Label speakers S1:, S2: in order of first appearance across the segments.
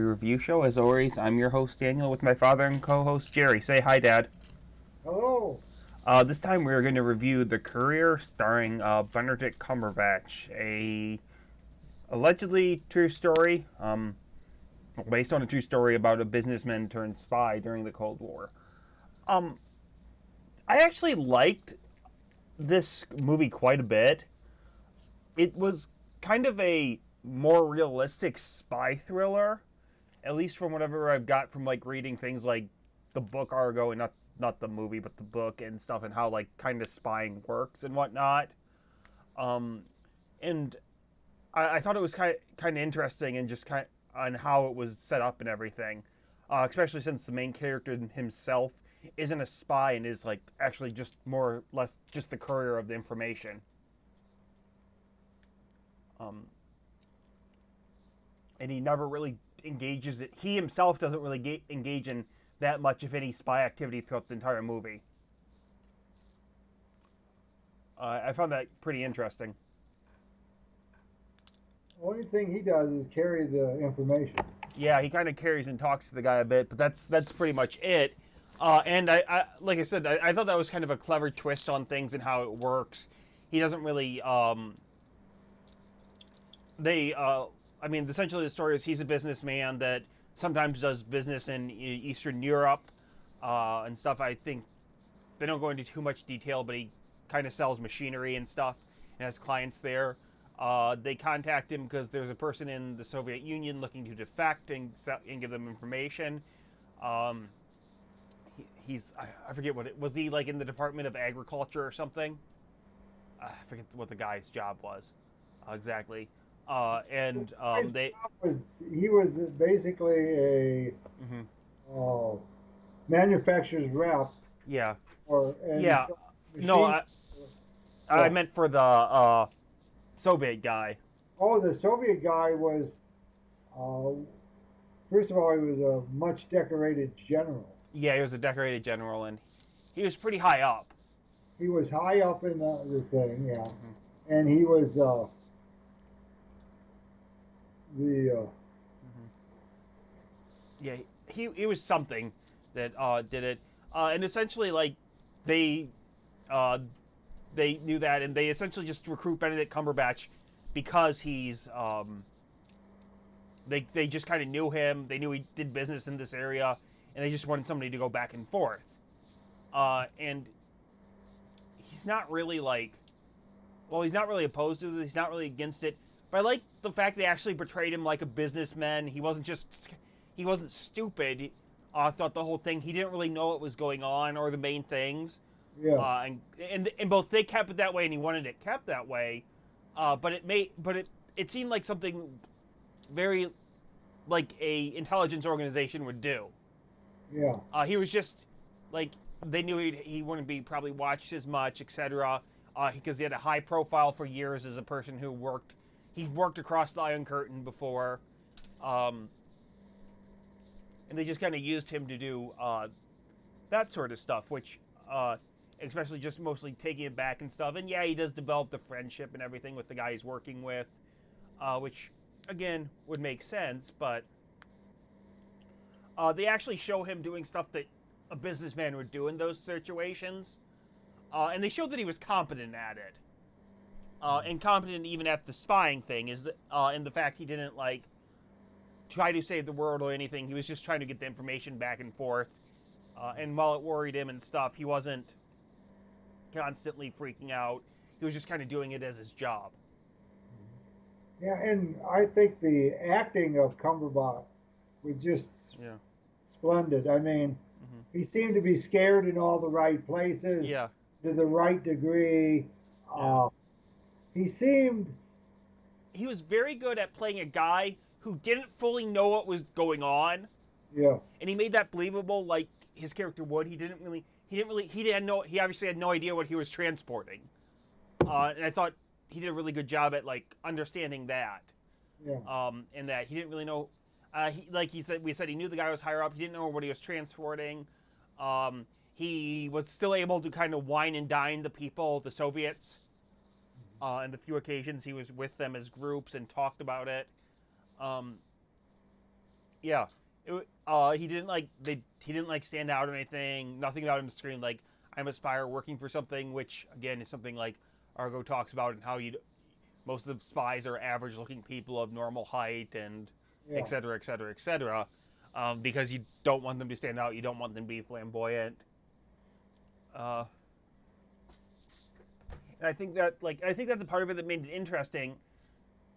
S1: Review show. As always, I'm your host Daniel with my father and co-host Jerry. Say hi, Dad.
S2: Hello.
S1: This time we're going to review The Courier, starring Benedict Cumberbatch, a allegedly true story, based on a true story about a businessman turned spy during the Cold War. Um, I actually liked this movie quite a bit. It was kind of a more realistic spy thriller, at least from whatever I've got from like reading things like the book Argo, and not the movie, but the book and stuff, and how like kind of spying works and whatnot. Um, and I thought it was kind of interesting and just kind of on how it was set up and everything, especially since the main character himself isn't a spy and is like actually just more or less just the courier of the information. Um, and he never really engages it. He himself doesn't really engage in that much, if any, spy activity throughout the entire movie. I found that pretty interesting.
S2: Only thing he does is carry the information.
S1: Yeah, he kind of carries and talks to the guy a bit, but that's pretty much it. And like I said, I thought that was kind of a clever twist on things and how it works. He doesn't really they I mean, essentially the story is he's a businessman that sometimes does business in Eastern Europe and stuff. I think they don't go into too much detail, but he kind of sells machinery and stuff and has clients there. They contact him because there's a person in the Soviet Union looking to defect and give them information. Um, I forget what it was. He like in the Department of Agriculture or something. I forget what the guy's job was exactly. And
S2: His
S1: they.
S2: job was he was basically a
S1: Mhm.
S2: uh, manufacturer's rep,
S1: Yeah,
S2: or and
S1: yeah.
S2: so
S1: No,
S2: machine.
S1: I
S2: What?
S1: meant for the Soviet guy.
S2: Oh, the Soviet guy was. Uh, First of all, he was a much decorated general.
S1: Yeah, he was a decorated general, and he was pretty high up.
S2: He was high up in the thing, yeah,
S1: Hmm.
S2: and he was the
S1: Hmm. Yeah, he was something that did it, and essentially like they uh, they knew that, and they essentially just recruit Benedict Cumberbatch because he's they just kind of knew him. They knew he did business in this area, and they just wanted somebody to go back and forth. And he's not really like, well, he's not really opposed to it. He's not really against it. But I like the fact they actually portrayed him like a businessman. He wasn't stupid. Throughout the whole thing, he didn't really know what was going on or the main things.
S2: yeah,
S1: And both they kept it that way, and he wanted it kept that way. But it seemed like something very like a intelligence organization would do.
S2: yeah.
S1: He was just like they knew he wouldn't be probably watched as much, etc. Because he had a high profile for years as a person who worked. He worked across the Iron Curtain before, um, and they just kind of used him to do that sort of stuff, which, especially just mostly taking it back and stuff. And yeah, he does develop the friendship and everything with the guy he's working with, which again would make sense. But they actually show him doing stuff that a businessman would do in those situations, and they showed that he was competent at it, and competent even at the spying thing. In the fact he didn't like try to save the world or anything. He was just trying to get the information back and forth. And while it worried him and stuff, he wasn't constantly freaking out. He was just kind of doing it as his job.
S2: Yeah, and I think the acting of Cumberbatch was just
S1: Yeah.
S2: splendid. I mean,
S1: Hmm.
S2: he seemed to be scared in all the right places
S1: Yeah.
S2: to the right degree.
S1: Yeah.
S2: Uh, he seemed,
S1: He was very good at playing a guy who didn't fully know what was going on,
S2: yeah,
S1: and he made that believable like his character would. He obviously had no idea what he was transporting, and I thought he did a really good job at like understanding that,
S2: yeah.
S1: and that he didn't really know. Like he said, we said he knew the guy was higher up. He didn't know what he was transporting. He was still able to kind of wine and dine the people, the Soviets, and the few occasions he was with them as groups and talked about it. Um, Yeah. He didn't like he didn't like stand out or anything. Nothing about him screamed like I'm a spy or working for something, which again is something like Argo talks about and how you most of the spies are average looking people of normal height and et
S2: Yeah,
S1: cetera, et cetera, et cetera. Because you don't want them to stand out. You don't want them to be flamboyant. Uh, and I think that's a part of it that made it interesting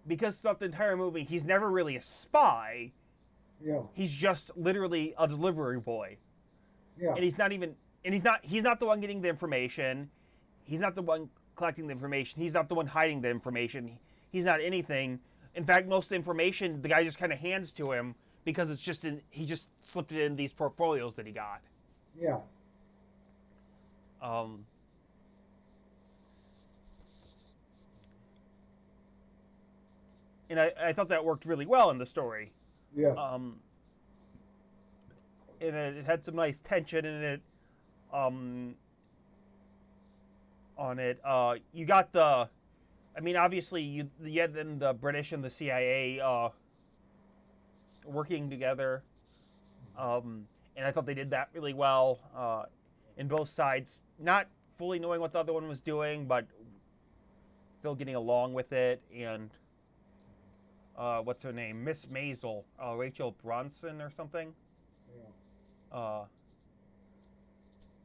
S1: because throughout the entire movie he's never really a spy.
S2: yeah,
S1: He's just literally a delivery boy,
S2: yeah,
S1: and he's not the one getting the information. He's not the one collecting the information. He's not the one hiding the information. He's not anything. In fact, most of the information the guy just kind of hands to him because it's just in he just slipped it in these portfolios that he got.
S2: yeah.
S1: Um, and I thought that worked really well in the story.
S2: Yeah.
S1: Um, and it had some nice tension in it. Um, on it, you got the. I mean, obviously, you had then the British and the CIA working together. And I thought they did that really well. In both sides, not fully knowing what the other one was doing, but still getting along with it. And what's her name? Miss Maisel, Rachel Bronson or something,
S2: Yeah.
S1: uh,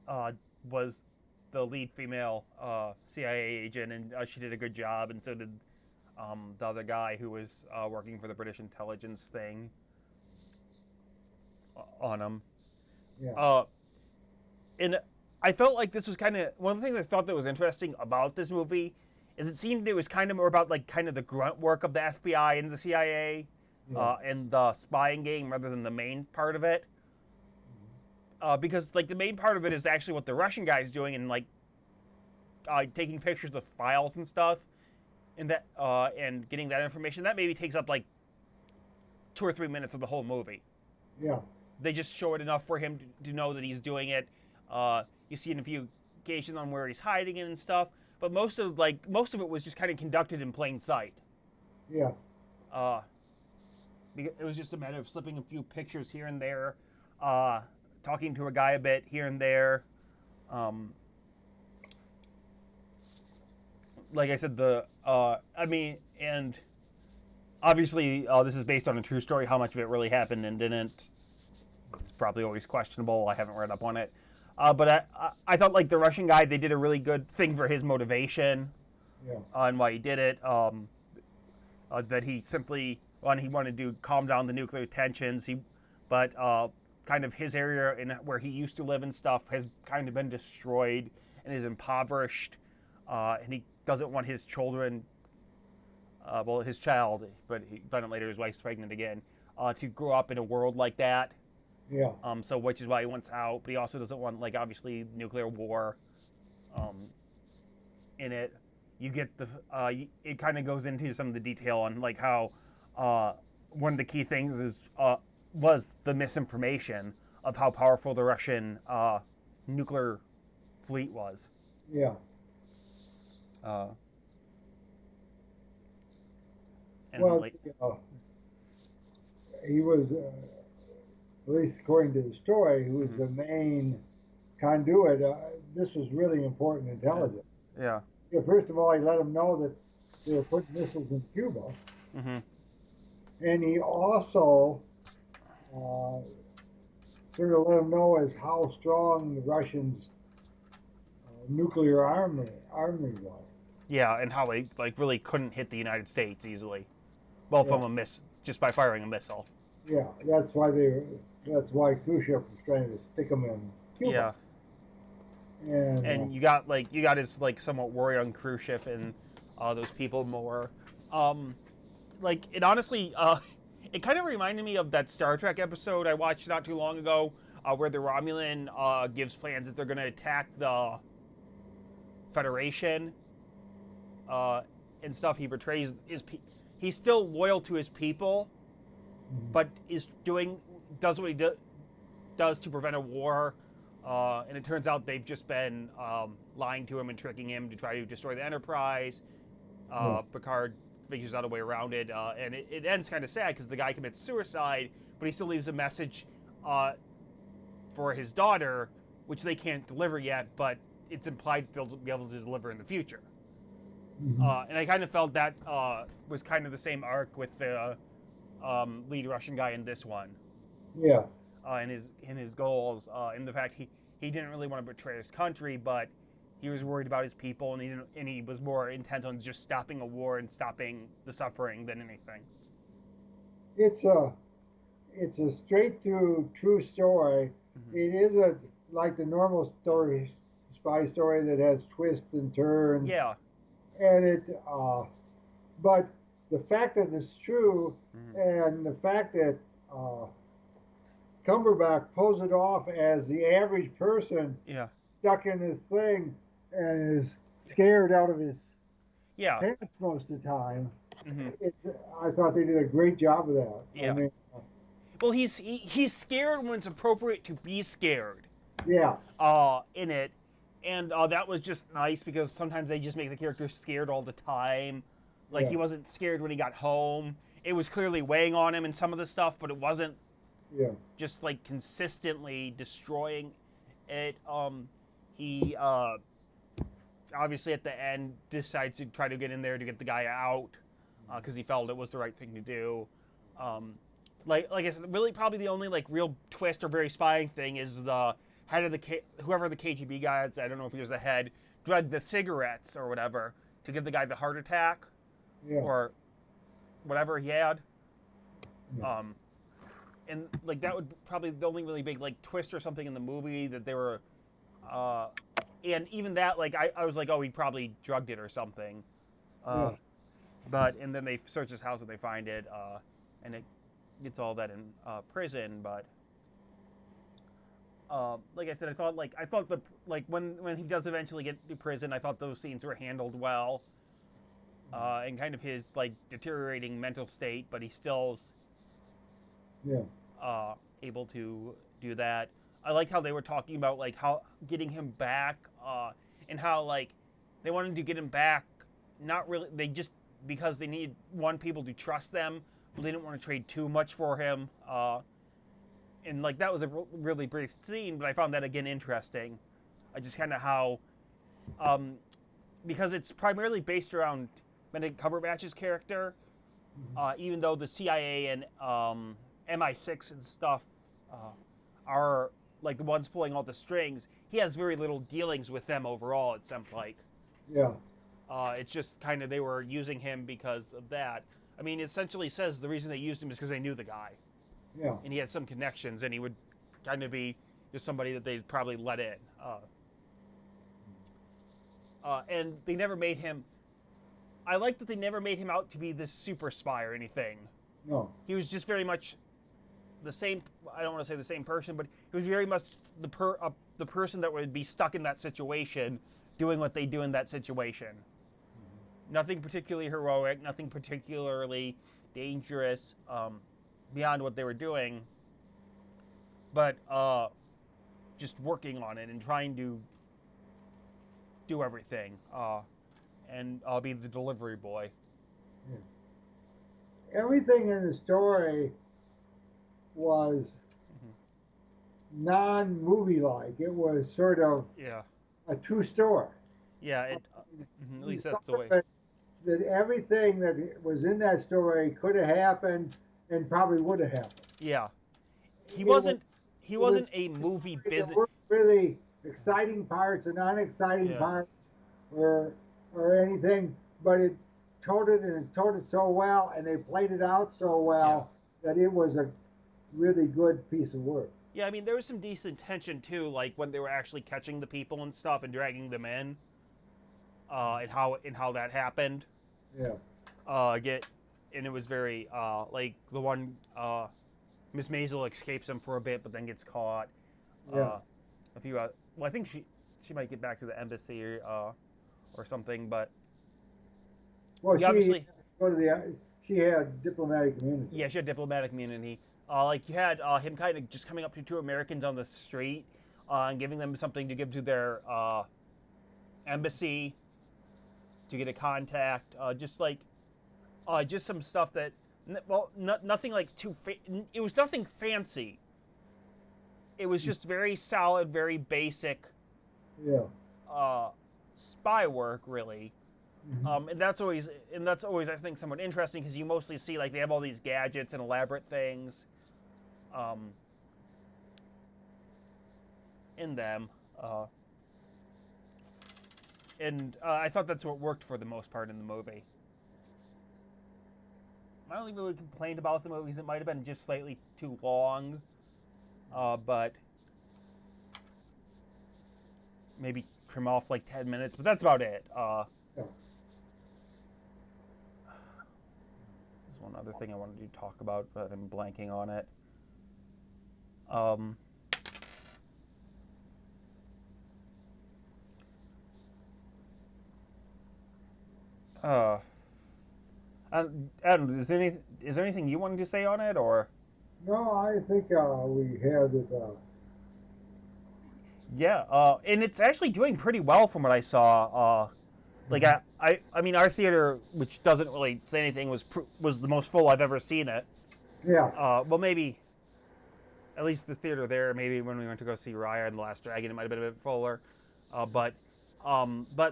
S1: uh, was the lead female CIA agent, and she did a good job. And so did the other guy who was working for the British intelligence thing on him.
S2: Yeah.
S1: Uh, and I felt like this was kind of one of the things I thought that was interesting about this movie is it seemed it was kind of more about like kind of the grunt work of the FBI and the CIA
S2: Yeah.
S1: and the spying game rather than the main part of it. Because like the main part of it is actually what the Russian guy's doing and like taking pictures of files and stuff and getting that information. That maybe takes up like 2 or 3 minutes of the whole movie.
S2: Yeah.
S1: They just show it enough for him to know that he's doing it. You see in a few occasions on where he's hiding it and stuff, but most of it was just kind of conducted in plain sight.
S2: Yeah.
S1: Uh, it was just a matter of slipping a few pictures here and there, uh, talking to a guy a bit here and there. Um, like I said, I mean, and obviously this is based on a true story. How much of it really happened and didn't, it's probably always questionable. I haven't read up on it. But I thought like the Russian guy, they did a really good thing for his motivation
S2: Yeah.
S1: and why he did it. That he simply when he wanted to calm down the nuclear tensions. But kind of his area in where he used to live and stuff has kind of been destroyed and is impoverished. And he doesn't want his children, well, his child, but he found out later his wife's pregnant again, to grow up in a world like that.
S2: Yeah.
S1: So which is why he wants out, but he also doesn't want like obviously nuclear war um, in it. You get the it kind of goes into some of the detail on like how one of the key things is was the misinformation of how powerful the Russian nuclear fleet was.
S2: Yeah.
S1: Uh, and
S2: Well,
S1: like
S2: he was, at least according to the story, who was
S1: mhm,
S2: the main conduit. This was really important
S1: yeah,
S2: intelligence.
S1: yeah,
S2: Yeah, first of all, he let them know that they were putting missiles in Cuba,
S1: hmm,
S2: and he also uh, sort of let them know as how strong the Russians' nuclear army was.
S1: yeah, and how they like really couldn't hit the United States easily. Well,
S2: Yeah,
S1: from a miss just by firing a missile.
S2: yeah. That's why Khrushchev was trying to stick them in Cuba.
S1: Yeah,
S2: And
S1: and you got his like somewhat worry on Khrushchev and those people more. Um, like it honestly, it kind of reminded me of that Star Trek episode I watched not too long ago, where the Romulan gives plans that they're going to attack the Federation uh, and stuff. He betrays he's still loyal to his people, but is does what he does to prevent a war. And it turns out they've just been lying to him and tricking him to try to destroy the Enterprise.
S2: yeah,
S1: Picard figures out a way around it, and it ends kind of sad because the guy commits suicide, but he still leaves a message uh, for his daughter, which they can't deliver yet, but it's implied they'll be able to deliver in the future.
S2: Hmm.
S1: And I kind of felt that was kind of the same arc with the lead Russian guy in this one,
S2: Yes.
S1: in his goals, in the fact he didn't really want to betray his country, but he was worried about his people, and he was more intent on just stopping a war and stopping the suffering than anything.
S2: It's a it's a straight through true story.
S1: Hmm.
S2: It is a like the normal story, spy story that has twists and turns,
S1: Yeah.
S2: and but the fact that it's true,
S1: Hmm.
S2: and the fact that uh, Cumberbatch pulls it off as the average person
S1: Yeah.
S2: stuck in this thing and is scared out of his
S1: Yeah.
S2: pants most of the time.
S1: Hmm.
S2: It's I thought they did a great job of that. I
S1: Yeah.
S2: mean,
S1: Well, he's scared when it's appropriate to be scared.
S2: yeah,
S1: In it, and that was just nice because sometimes they just make the character scared all the time. Like
S2: yeah,
S1: he wasn't scared when he got home. It was clearly weighing on him in some of the stuff, but it wasn't
S2: yeah,
S1: just like consistently destroying it. He obviously at the end decides to try to get in there to get the guy out because he felt it was the right thing to do. Um, like I said, really probably the only like real twist or very spying thing is the head of whoever the KGB guy is. I don't know if he was the head. Drugged the cigarettes or whatever to give the guy the heart attack
S2: yeah,
S1: or whatever he had.
S2: yeah.
S1: Um, and like that would probably the only really big like twist or something in the movie that they were. Uh, and even that, like I was like, oh, he probably drugged it or something. Uh,
S2: Yeah.
S1: but and then they search his house and they find it, and it gets all that in prison. But like I said, I thought the like when he does eventually get to prison, I thought those scenes were handled well, and kind of his like deteriorating mental state, but he still's
S2: Yeah.
S1: able to do that. I like how they were talking about like how getting him back, and how like they wanted to get him back. Not really. They just because they need one people to trust them, but they didn't want to trade too much for him. And like that was a really brief scene, but I found that again interesting. I just kind of how um, because it's primarily based around Benedict Cumberbatch's character,
S2: Mhm.
S1: even though the CIA and MI6 and stuff uh, are like the ones pulling all the strings, he has very little dealings with them overall. It seemed like
S2: Yeah.
S1: it's just kind of they were using him because of that. I mean, it essentially says the reason they used him is because they knew the guy
S2: Yeah.
S1: and he had some connections, and he would kind of be just somebody that they'd probably let in. And they never made him. I like that they never made him out to be this super spy or anything.
S2: No.
S1: He was just very much the same. I don't want to say the same person, but he was very much the person that would be stuck in that situation, doing what they do in that situation. Nothing particularly heroic, nothing particularly dangerous beyond what they were doing, but just working on it and trying to do everything. And I'll be the delivery boy.
S2: Yeah. Everything in the story was
S1: Hmm.
S2: non-movie like. It was sort of
S1: Yeah,
S2: a true story.
S1: yeah.
S2: I
S1: At
S2: You
S1: least that's
S2: thought
S1: the way.
S2: that everything that was in that story could have happened and probably would have happened.
S1: Yeah, he
S2: It was
S1: wasn't. He
S2: it was
S1: wasn't a movie
S2: there
S1: business.
S2: weren't really exciting parts and non-exciting
S1: Yeah,
S2: parts or anything, but it told it and it told it so well, and they played it out so
S1: yeah,
S2: well that it was a really good piece of work.
S1: yeah. I mean, there was some decent tension too, like when they were actually catching the people and stuff and dragging them in, and how that happened.
S2: Yeah,
S1: Get and it was very like the one Miss Maisel escapes him for a bit, but then gets caught.
S2: yeah.
S1: Uh, a few. Well, I think she might get back to the embassy or something, but
S2: Well,
S1: he obviously
S2: she had diplomatic immunity.
S1: yeah, she had diplomatic immunity. Like you had him kind of just coming up to two Americans on the street and giving them something to give to their embassy to get a contact. Just some stuff that well, nothing like it was nothing fancy. It was just very solid, very basic
S2: Yeah.
S1: uh, spy work, really.
S2: Hmm.
S1: And that's always I think somewhat interesting because you mostly see like they have all these gadgets and elaborate things um, in them, uh, and I thought that's what worked for the most part in the movie. My only really complaint about the movie is it might have been just slightly too long, but maybe trim off like 10 minutes. But that's about it.
S2: Yeah.
S1: There's one other thing I wanted to talk about, but I'm blanking on it. Um, uh, Adam, is there anything you wanted to say on it, or?
S2: No, I think we had it.
S1: Yeah, and it's actually doing pretty well from what I saw. Like
S2: Mhm.
S1: I mean, our theater, which doesn't really say anything, was the most full I've ever seen it.
S2: Yeah.
S1: Well, maybe at least the theater there. Maybe when we went to go see Raya and the Last Dragon, it might have been a bit fuller. But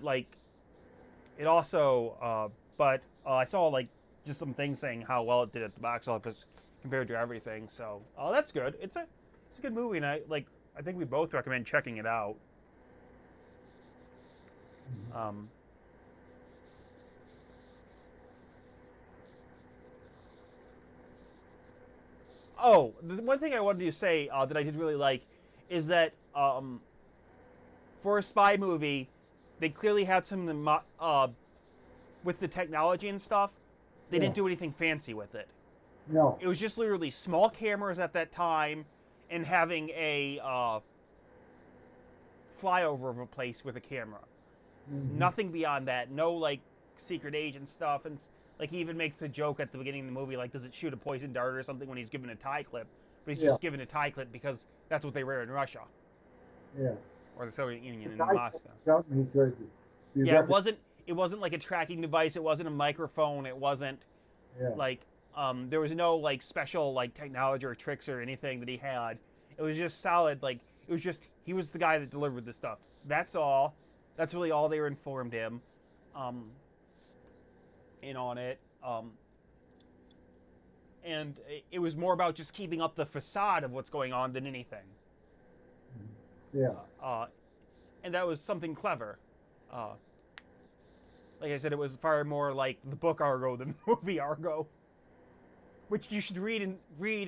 S1: like it also, I saw like just some things saying how well it did at the box office compared to everything. So, that's good. It's a good movie, and I think we both recommend checking it out.
S2: Mhm.
S1: Um, oh, the one thing I wanted to say that I did really like is that for a spy movie, they clearly had some of with the technology and stuff. They
S2: Yeah.
S1: didn't do anything fancy with it.
S2: No.
S1: It was just literally small cameras at that time and having a flyover of a place with a camera.
S2: Hmm.
S1: Nothing beyond that. No like secret agent stuff, and like he even makes the joke at the beginning of the movie, like does it shoot a poison dart or something when he's given a tie clip? But he's
S2: Yeah.
S1: just given a tie clip because that's what they wear in Russia
S2: Yeah.
S1: or the Soviet Union
S2: It's
S1: in
S2: I
S1: Moscow.
S2: something he could be
S1: Yeah,
S2: recommended.
S1: it wasn't like a tracking device. It wasn't a microphone. It wasn't
S2: Yeah.
S1: like there was no like special like technology or tricks or anything that he had. It was just solid. Like it was just he was the guy that delivered the stuff. That's all. That's really all they were informed him. Um, in on it. And it was more about just keeping up the facade of what's going on than anything.
S2: Mhm. Yeah.
S1: Uh, and that was something clever. Uh, like I said, it was far more like the book Argo than the movie Argo, which you should read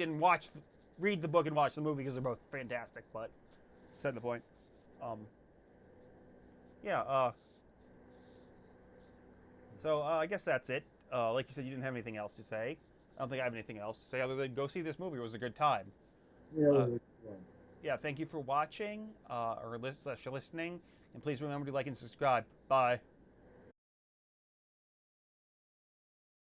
S1: and watch. Read the book and watch the movie because they're both fantastic. But beside the point. Um, yeah. So I guess that's it. Like you said, you didn't have anything else to say. I don't think I have anything else to say other than go see this movie. It was a good time.
S2: Yeah. It
S1: Uh,
S2: was a good one.
S1: yeah, thank you for watching or listening, and please remember to like and subscribe. Bye.